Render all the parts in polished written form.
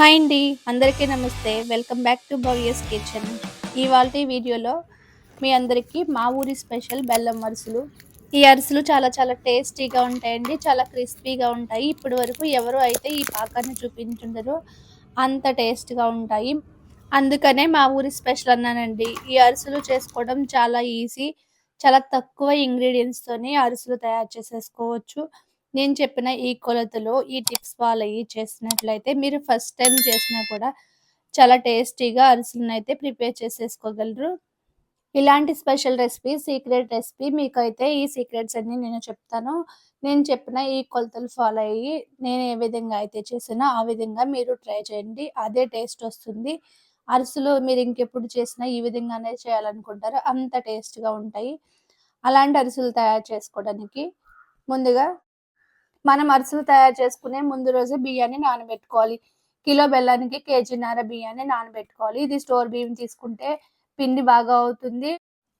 Hi అండి. అందరికీ నమస్తే. Welcome back to Bhavya's kitchen. ఇవాల్టి వీడియోలో మీ అందరికీ మా ఊరి స్పెషల్ బెల్లం అరిసెలు. ఈ అరిసెలు చాలా చాలా టేస్టీగా ఉంటాయండి. చాలా క్రిస్పీగా ఉంటాయి. ఇప్పటి వరకు ఎవరు అయితే ఈ పాకాన్ని చూపించుండరో అంత టేస్ట్‌గా ఉంటాయి. అందుకనే మా ఊరి స్పెషల్ అన్నానండి. ఈ అరిసెలు చేసుకోవడం చాలా ఈజీ. చాలా తక్కువ ఇంగ్రీడియెంట్స్‌తోని అరిసెలు తయారు చేసేసుకోవచ్చు. నేను చెప్పిన ఈ కొలతలో, ఈ టిప్స్ ఫాలో అయ్యి చేసినట్లయితే మీరు ఫస్ట్ టైమ్ చేసినా కూడా చాలా టేస్టీగా అరిసెలనైతే ప్రిపేర్ చేసేసుకోగలరు. ఇలాంటి స్పెషల్ రెసిపీ, సీక్రెట్ రెసిపీ మీకైతే ఈ సీక్రెట్స్ అన్నీ నేను చెప్తాను. నేను చెప్పిన ఈ కొలతలు ఫాలో అయ్యి నేను ఏ విధంగా అయితే చేసానో ఆ విధంగా మీరు ట్రై చేయండి. అదే టేస్ట్ వస్తుంది. అరిసెలు మీరు ఇంకెప్పుడు చేసినా ఈ విధంగానే చేయాలనుకుంటారు. అంత టేస్ట్‌గా ఉంటాయి. అలాంటి అరిసెలు తయారు చేసుకోవడానికి ముందుగా మనం అరిసెలు తయారు చేసుకునే ముందు రోజే బియ్యాన్ని నానబెట్టుకోవాలి. కిలో బెల్లానికి కేజీన్నర బియ్యాన్ని నానబెట్టుకోవాలి. ఇది స్టోర్ బియ్యం తీసుకుంటే పిండి బాగా అవుతుంది.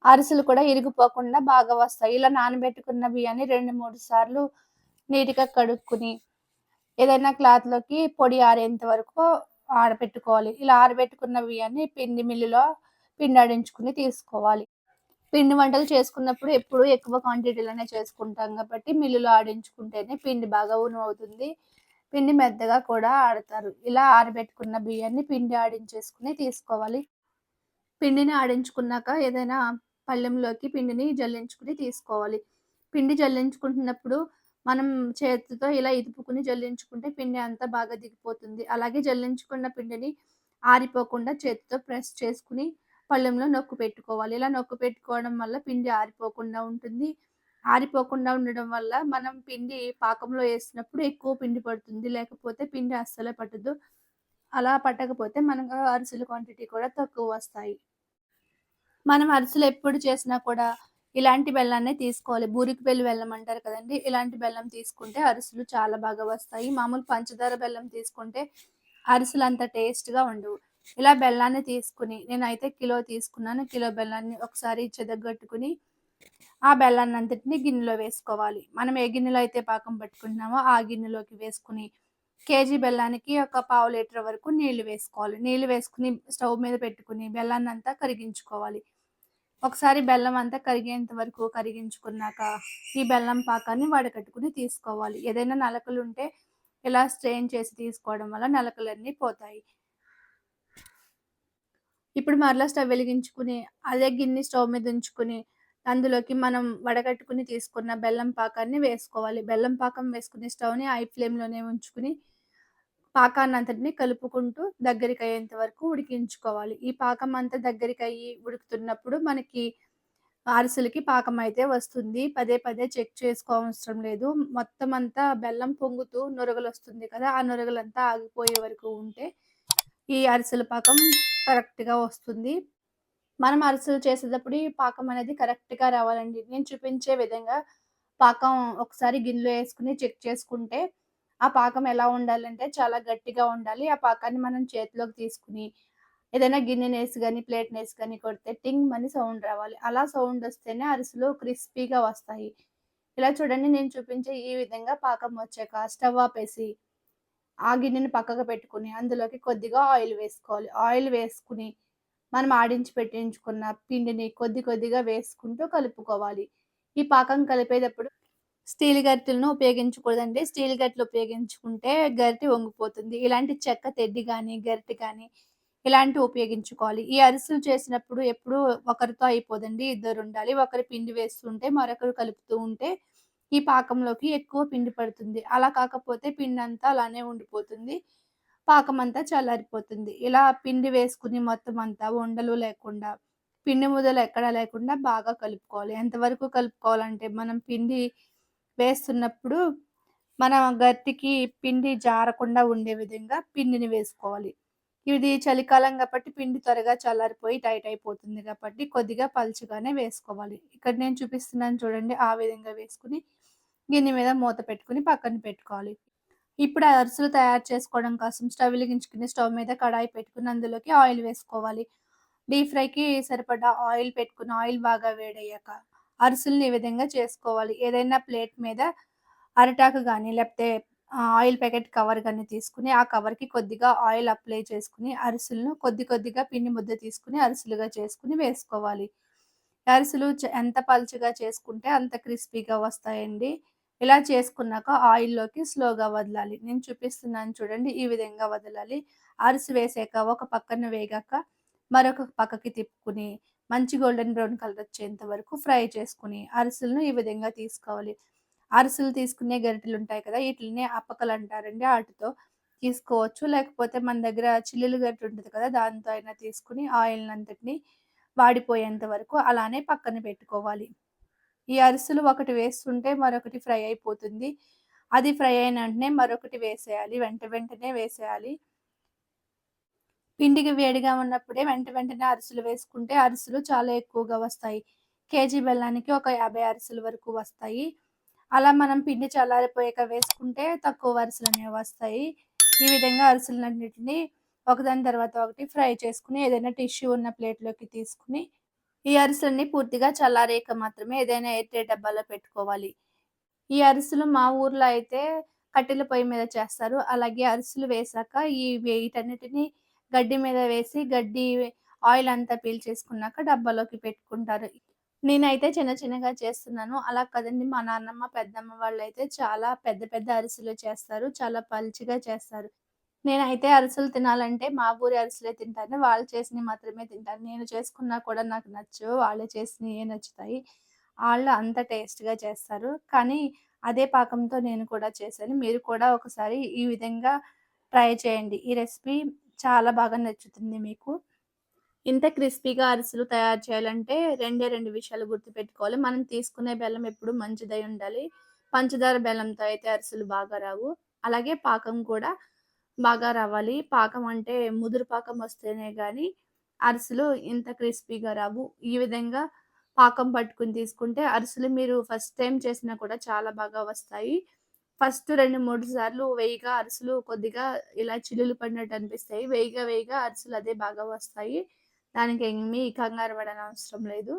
అరిసెలు కూడా ఇరిగిపోకుండా బాగా వస్తాయి. ఇలా నానబెట్టుకున్న బియ్యాన్ని 2, 3 సార్లు నీట్‌గా కడుక్కొని ఏదైనా క్లాత్‌లోకి పొడి ఆరేంత వరకు ఆరబెట్టుకోవాలి. ఇలా ఆరబెట్టుకున్న బియ్యాన్ని పిండి మిల్లులో పిండాడించుకొని తీసుకోవాలి. పిండి వంటలు చేసుకున్నప్పుడు ఎప్పుడూ ఎక్కువ క్వాంటిటీలోనే చేసుకుంటాం కాబట్టి మిల్లులో ఆడించుకుంటేనే పిండి బాగా అవుతుంది. పిండి మెత్తగా కూడా ఆడతారు. ఇలా ఆరబెట్టుకున్న బియ్యాన్ని పిండి ఆడించేసుకొని తీసుకోవాలి. పిండిని ఆడించుకున్నాక ఏదైనా పళ్ళెంలోకి పిండిని జల్లించుకొని తీసుకోవాలి. పిండి జల్లించుకుంటున్నప్పుడు మనం చేతితో ఇలా ఇదుపుకొని జల్లించుకుంటే పిండి అంతా బాగా దిగిపోతుంది. అలాగే జల్లించుకున్న పిండిని ఆరిపోకుండా చేతితో ప్రెస్ చేసుకొని పళ్ళెంలో నొక్కు పెట్టుకోవాలి. ఇలా నొక్కు పెట్టుకోవడం వల్ల పిండి ఆరిపోకుండా ఉంటుంది. ఆరిపోకుండా ఉండడం వల్ల మనం పిండి పాకంలో ఏసినప్పుడు ఎక్కువ పిండి పడుతుంది. లేకపోతే పిండి అస్సలే పట్టదు. అలా పట్టకపోతే మనకు అరిసెల క్వాంటిటీ కూడా తక్కువ వస్తాయి. మనం అరిసెలు ఎప్పుడు చేసినా కూడా ఇలాంటి బెల్లాన్నే తీసుకోవాలి. బూరికి బెల్లి బెల్లం అంటారు కదండీ! ఇలాంటి బెల్లం తీసుకుంటే అరిసెలు చాలా బాగా వస్తాయి. మామూలు పంచదార బెల్లం తీసుకుంటే అరిసెలు అంత టేస్ట్‌గా ఉండవు. ఇలా బెల్లాన్ని తీసుకొని నేనైతే కిలో తీసుకున్నాను. కిలో బెల్లాన్ని ఒకసారి చెదగొట్టుకొని ఆ బెల్లాన్నంతటిని గిన్నెలో వేసుకోవాలి. మనం ఏ గిన్నెలో అయితే పాకం పట్టుకుంటున్నామో ఆ గిన్నెలోకి వేసుకొని కేజీ బెల్లానికి ఒక పావు లీటర్ వరకు నీళ్లు వేసుకోవాలి. నీళ్లు వేసుకొని స్టవ్ మీద పెట్టుకొని బెల్లాన్నంతా కరిగించుకోవాలి. ఒకసారి బెల్లం అంతా కరిగేంత వరకు కరిగించుకున్నాక, ఈ బెల్లం పాకాన్ని వడకట్టుకొని తీసుకోవాలి. ఏదైనా నలకలుంటే ఇలా స్ట్రెయిన్ చేసి తీసుకోవడం వల్ల నలకలన్నీ పోతాయి. ఇప్పుడు మరలా స్టవ్ వెలిగించుకుని, అదే గిన్నె స్టవ్ మీద ఉంచుకొని, అందులోకి మనం వడగట్టుకుని తీసుకున్న బెల్లం పాకాన్ని వేసుకోవాలి. బెల్లం పాకం వేసుకుని స్టవ్‌ని హై ఫ్లేమ్‌లోనే ఉంచుకుని, పాకాన్నంతటిని కలుపుకుంటూ దగ్గరికయ్యేంత వరకు ఉడికించుకోవాలి. ఈ పాకం అంతా దగ్గరికయ్యి ఉడుకుతున్నప్పుడు మనకి అరిసెలకి పాకం అయితే వస్తుంది. పదే పదే చెక్ చేసుకోవసరం లేదు. మొత్తం అంతా బెల్లం పొంగుతూ నురగలొస్తుంది కదా! ఆ నురగలంతా ఆగిపోయే వరకు ఉంటే ఈ అరిసెల పాకం కరెక్ట్‌గా వస్తుంది. మనం అరిసెలు చేసేటప్పుడు ఈ పాకం అనేది కరెక్ట్‌గా రావాలండి. నేను చూపించే విధంగా పాకం ఒకసారి గిన్నెలో యేసుకొని చెక్ చేసుకుంటే, ఆ పాకం ఎలా ఉండాలంటే చాలా గట్టిగా ఉండాలి. ఆ పాకాన్ని మనం చేతిలోకి తీసుకొని ఏదైనా గిన్నెనేసి గాని, ప్లేట్‌నేసి గాని కొడితే టింగ్ మని సౌండ్ రావాలి. అలా సౌండ్ వస్తేనే అరిసెలు క్రిస్పీగా వస్తాయి. ఇలా చూడండి నేను చూపించే ఈ విధంగా పాకం వచ్చాక స్టవ్ ఆపేసి ఆ గిన్నెని పక్కకు పెట్టుకొని, అందులోకి కొద్దిగా ఆయిల్ వేసుకోవాలి. ఆయిల్ వేసుకొని, మనం ఆడించి పెట్టించుకున్న పిండిని కొద్ది కొద్దిగా వేసుకుంటూ కలుపుకోవాలి. ఈ పాకం కలిపేటప్పుడు స్టీల్ గరిటెలను ఉపయోగించకూడదండి. స్టీల్ గరిటెలు ఉపయోగించుకుంటే గరిటె వంగిపోతుంది. ఇలాంటి చెక్క తెడ్డి గానీ, గరిటె గానీ ఇలాంటివి ఉపయోగించుకోవాలి. ఈ అరిసెలు చేసినప్పుడు ఎప్పుడూ ఒకరితో అయిపోదండి. ఇద్దరుండాలి. ఒకరు పిండి వేస్తుంటే, మరొకరు కలుపుతూ ఉంటే ఈ పాకంలోకి ఎక్కువ పిండి పడుతుంది. అలా కాకపోతే పిండంతా అలానే ఉండిపోతుంది. పాకమంతా చల్లారిపోతుంది. ఇలా పిండి వేసుకొని మొత్తం అంతా ఉండలు లేకుండా, పిండి ముద్దలు ఎక్కడా లేకుండా బాగా కలుపుకోవాలి. ఎంతవరకు కలుపుకోవాలంటే, మనం పిండి వేస్తున్నప్పుడు మన గరిటెకి పిండి జారకుండా ఉండే విధంగా పిండిని వేసుకోవాలి. ఇది చలికాలం కాబట్టి పిండి త్వరగా చల్లారిపోయి టైట్ అయిపోతుంది కాబట్టి కొద్దిగా పలుచగానే వేసుకోవాలి. ఇక్కడ నేను చూపిస్తున్నాను చూడండి. ఆ విధంగా వేసుకొని గిన్నె మీద మూత పెట్టుకొని పక్కన పెట్టుకోవాలి. ఇప్పుడు ఆ అరిసెలు తయారు చేసుకోవడం కోసం స్టవ్ వెలిగించుకుని స్టవ్ మీద కడాయి పెట్టుకొని అందులోకి ఆయిల్ వేసుకోవాలి. డీప్ ఫ్రైకి సరిపడా ఆయిల్ పెట్టుకొని ఆయిల్ బాగా వేడయ్యాక అరిసెలని ఈ విధంగా చేసుకోవాలి. ఏదైనా ప్లేట్ మీద అరిటాకు గానీ లేకపోతే ఆయిల్ ప్యాకెట్ కవర్ గాని తీసుకొని, ఆ కవర్‌కి కొద్దిగా ఆయిల్ అప్లై చేసుకొని, అరిసెలను కొద్ది కొద్దిగా పిండి ముద్ద తీసుకొని అరిసెలుగా చేసుకొని వేసుకోవాలి. అరిసెలు ఎంత పలుచగా చేసుకుంటే అంత క్రిస్పీగా వస్తాయండి. ఇలా చేసుకున్నాక ఆయిల్‌లోకి స్లోగా వదలాలి. నేను చూపిస్తున్నాను చూడండి. ఈ విధంగా వదలాలి. అరిసె వేసాక ఒక పక్కన వేగాక మరొక పక్కకి తిప్పుకొని మంచి గోల్డెన్ బ్రౌన్ కలర్ వచ్చేంత వరకు ఫ్రై చేసుకొని అరిసెలను ఈ విధంగా తీసుకోవాలి. అరిసెలు తీసుకునే గరిటెలుంటాయి కదా! ఈటిలిని అప్పకలంటారండి. ఆటితో తీసుకోవచ్చు. లేకపోతే మన దగ్గర చిల్లులు గరిటె ఉంటది కదా! దాంతో అయినా తీసుకొని ఆయిల్‌నంతటిని వాడిపోయేంత వరకు అలానే పక్కన పెట్టుకోవాలి. ఈ అరిసెలు ఒకటి వేస్తుంటే మరొకటి ఫ్రై అయిపోతుంది. అది ఫ్రై అయిన వెంటనే మరొకటి వేసేయాలి. వెంటనే వేసేయాలి. పిండికి వేడిగా ఉన్నప్పుడే వెంటనే అరిసెలు వేసుకుంటే అరిసెలు చాలా ఎక్కువగా వస్తాయి. కేజీ బెల్లానికి ఒక 50 అరిసెల వరకు వస్తాయి. అలా మనం పిండి చల్లారిపోయాక వేసుకుంటే తక్కువ అరిసెలనేవి వస్తాయి. ఈ విధంగా అరిసెలన్నిటిని ఒకదాని తర్వాత ఒకటి ఫ్రై చేసుకొని ఏదైనా టిష్యూ ఉన్న ప్లేట్‌లోకి తీసుకొని ఈ అరిసెలని పూర్తిగా చల్లారాక మాత్రమే ఏదైనా ఎయిర్ టైట్ డబ్బాలో పెట్టుకోవాలి. ఈ అరిసెలు మా ఊర్లో అయితే కట్టెల పొయ్యి మీద చేస్తారు. అలాగే అరిసెలు వేశాక వీటన్నిటిని గడ్డి మీద వేసి ఆయిల్ అంతా పీల్చేసుకున్నాక డబ్బాలోకి పెట్టుకుంటారు. నేనైతే చిన్న చిన్నగా చేస్తున్నాను. అలా కాదండి మా నాన్నమ్మ, పెద్దమ్మ వాళ్ళైతే చాలా పెద్ద పెద్ద అరిసెలు చేస్తారు. చాలా పలుచగా చేస్తారు. నేనైతే అరిసెలు తినాలంటే మా ఊరి అరిసెలే తింటాను. వాళ్ళు చేసినయి మాత్రమే తింటాను. నేను చేసుకున్నా కూడా నాకు నచ్చవు. వాళ్ళు చేసినయే నచ్చుతాయి. ఆళ్ళు అంత టేస్ట్‌గా చేస్తారు. కానీ అదే పాకంతో నేను కూడా చేశాను. మీరు కూడా ఒకసారి ఈ విధంగా ట్రై చేయండి. ఈ రెసిపీ చాలా బాగా నచ్చుతుంది మీకు. ఇంత క్రిస్పీగా అరిసెలు తయారు చేయాలంటే 2 విషయాలు గుర్తుపెట్టుకోవాలి. మనం తీసుకునే బెల్లం ఎప్పుడు మంచిదై ఉండాలి. పంచదార బెల్లంతో అయితే అరిసెలు బాగా రావు. అలాగే పాకం కూడా బాగా రావాలి. పాకం అంటే ముదురు పాకం వస్తేనే గానీ అరిసెలు ఇంత క్రిస్పీగా రావు. ఈ విధంగా పాకం పట్టుకొని తీసుకుంటే అరిసెలు మీరు ఫస్ట్ టైమ్ చేసినా కూడా చాలా బాగా వస్తాయి. ఫస్ట్ 2, 3 సార్లు అరిసెలు కొద్దిగా ఇలా చిల్లులు పడినట్టు అనిపిస్తాయి. అరిసెలు అదే బాగా వస్తాయి. దానికేమి కంగారు పడనవసరం లేదు.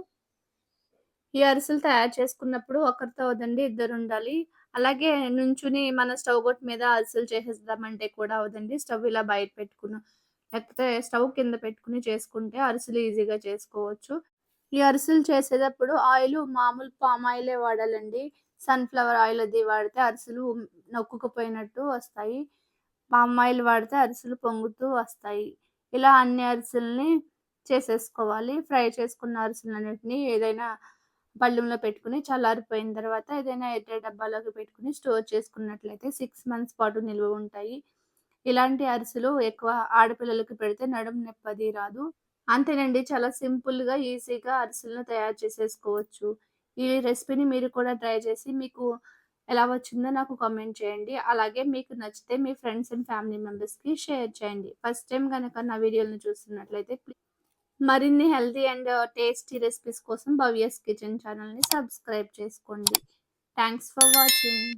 ఈ అరిసెలు తయారు చేసుకున్నప్పుడు ఒకరితో అవ్వదండి, ఇద్దరుండాలి. అలాగే నుంచుని మన స్టవ్ గొట్టు మీద అరిసెలు చేసేద్దామంటే కూడా అవ్వదండి. స్టవ్ ఇలా బయట లేకపోతే స్టవ్ కింద పెట్టుకొని చేసుకుంటే అరిసెలు ఈజీగా చేసుకోవచ్చు. ఈ అరిసెలు చేసేటప్పుడు మామూలు పామ్ ఆయిలే వాడాలండి. సన్‌ఫ్లవర్ ఆయిల్ అది వాడితే అరిసెలు నొక్కుకుపోయినట్టు వస్తాయి. పామ్ ఆయిల్ వాడితే అరిసెలు పొంగుతూ వస్తాయి. ఇలా అన్ని అరిసెలని చేసేసుకోవాలి. ఫ్రై చేసుకున్న అరిసెలన్నిటిని ఏదైనా పళ్ళెంలో పెట్టుకొని చల్లారిపోయిన తర్వాత ఏదైనా ఎయిర్ టైట్ డబ్బాలోకి పెట్టుకొని స్టోర్ చేసుకున్నట్లయితే 6 మంత్స్ పాటు నిల్వ ఉంటాయి. ఇలాంటి అరిసెలు ఎక్కువ ఆడపిల్లలకి పెడితే నడుము నొప్పది రాదు. అంతేనండి. చాలా సింపుల్‌గా, ఈజీగా అరిసెలను తయారు చేసేసుకోవచ్చు. ఈ రెసిపీని మీరు కూడా ట్రై చేసి మీకు ఎలా వచ్చిందో నాకు కామెంట్ చేయండి. అలాగే మీకు నచ్చితే మీ ఫ్రెండ్స్ అండ్ ఫ్యామిలీ మెంబర్స్‌కి షేర్ చేయండి. ఫస్ట్ టైమ్ గనక నా వీడియోలను చూస్తున్నట్లయితే మరిన్ని హెల్తీ అండ్ టేస్టీ రెసిపీస్ కోసం భవ్యస్ కిచెన్ ఛానెల్‌ని సబ్స్క్రైబ్ చేసుకోండి. Thanks for watching.